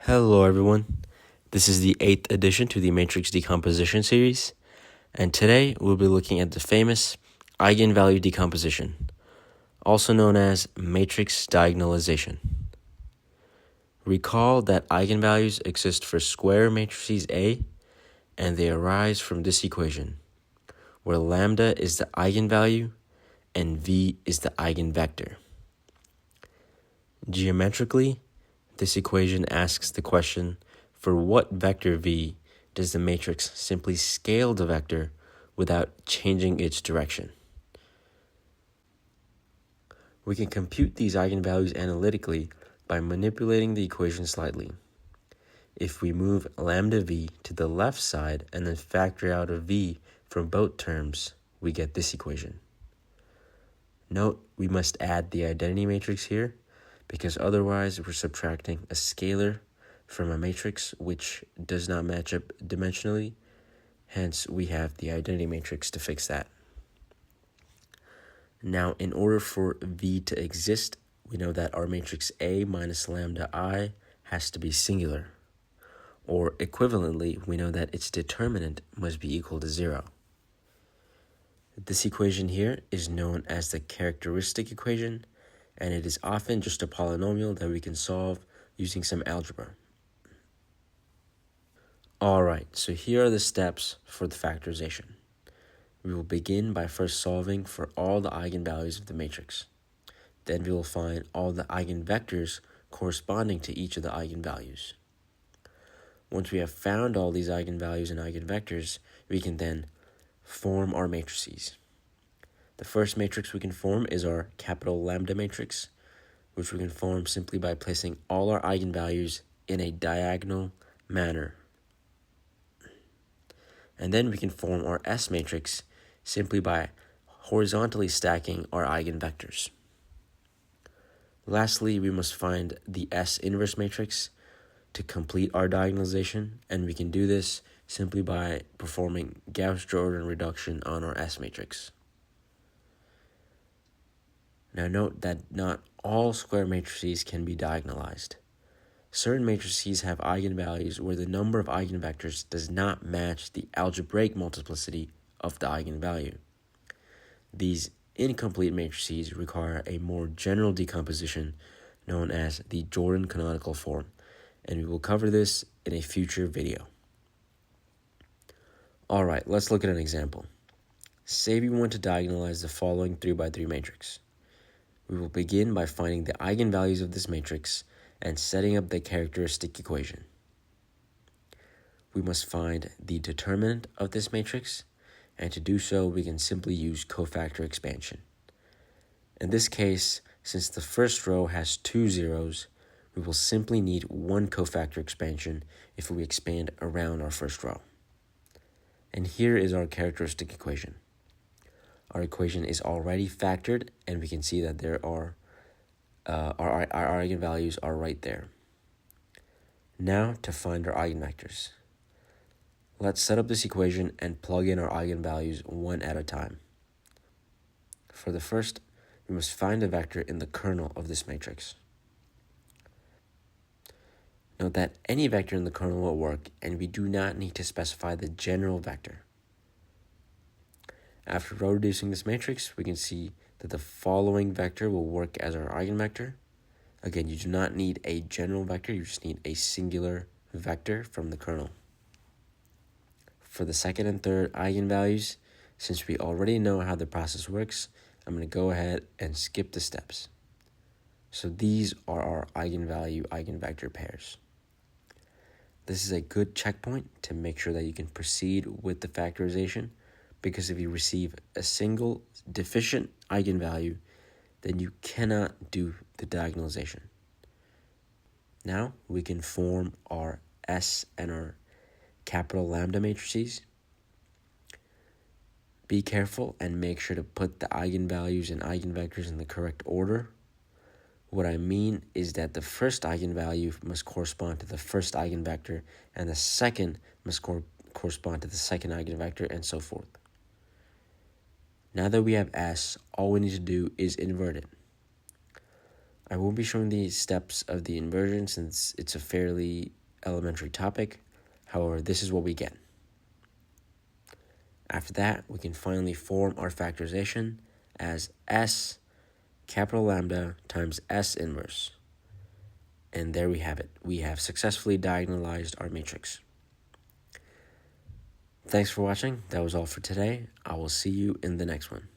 Hello everyone, this is the 8th edition to the matrix decomposition series, and today we'll be looking at the famous eigenvalue decomposition, also known as matrix diagonalization. Recall that eigenvalues exist for square matrices A, and they arise from this equation, where lambda is the eigenvalue and V is the eigenvector. Geometrically, this equation asks the question, for what vector V does the matrix simply scale the vector without changing its direction? We can compute these eigenvalues analytically by manipulating the equation slightly. If we move lambda V to the left side and then factor out a V from both terms, we get this equation. Note, we must add the identity matrix here, because otherwise we're subtracting a scalar from a matrix which does not match up dimensionally. Hence, we have the identity matrix to fix that. Now, in order for V to exist, we know that our matrix A minus lambda I has to be singular. Or equivalently, we know that its determinant must be equal to 0. This equation here is known as the characteristic equation, and it is often just a polynomial that we can solve using some algebra. Alright, so here are the steps for the factorization. We will begin by first solving for all the eigenvalues of the matrix. Then we will find all the eigenvectors corresponding to each of the eigenvalues. Once we have found all these eigenvalues and eigenvectors, we can then form our matrices. The first matrix we can form is our capital lambda matrix, which we can form simply by placing all our eigenvalues in a diagonal manner. And then we can form our S matrix simply by horizontally stacking our eigenvectors. Lastly, we must find the S inverse matrix to complete our diagonalization, and we can do this simply by performing Gauss-Jordan reduction on our S matrix. Now note that not all square matrices can be diagonalized. Certain matrices have eigenvalues where the number of eigenvectors does not match the algebraic multiplicity of the eigenvalue. These incomplete matrices require a more general decomposition known as the Jordan canonical form, and we will cover this in a future video. Alright, let's look at an example. Say we want to diagonalize the following 3x3 matrix. We will begin by finding the eigenvalues of this matrix and setting up the characteristic equation. We must find the determinant of this matrix, and to do so we can simply use cofactor expansion. In this case, since the first row has 2 zeros, we will simply need one cofactor expansion if we expand around our first row. And here is our characteristic equation. Our equation is already factored, and we can see that there are our eigenvalues are right there. Now to find our eigenvectors. Let's set up this equation and plug in our eigenvalues one at a time. For the first, we must find a vector in the kernel of this matrix. Note that any vector in the kernel will work, and we do not need to specify the general vector. After row reducing this matrix, we can see that the following vector will work as our eigenvector. Again, you do not need a general vector, you just need a singular vector from the kernel. For the second and third eigenvalues, since we already know how the process works, I'm going to go ahead and skip the steps. So these are our eigenvalue-eigenvector pairs. This is a good checkpoint to make sure that you can proceed with the factorization, because if you receive a single deficient eigenvalue, then you cannot do the diagonalization. Now we can form our S and our capital lambda matrices. Be careful and make sure to put the eigenvalues and eigenvectors in the correct order. What I mean is that the first eigenvalue must correspond to the first eigenvector, and the second must correspond to the second eigenvector, and so forth. Now that we have S, all we need to do is invert it. I won't be showing the steps of the inversion since it's a fairly elementary topic. However, this is what we get. After that, we can finally form our factorization as S capital lambda times S inverse. And there we have it. We have successfully diagonalized our matrix. Thanks for watching. That was all for today. I will see you in the next one.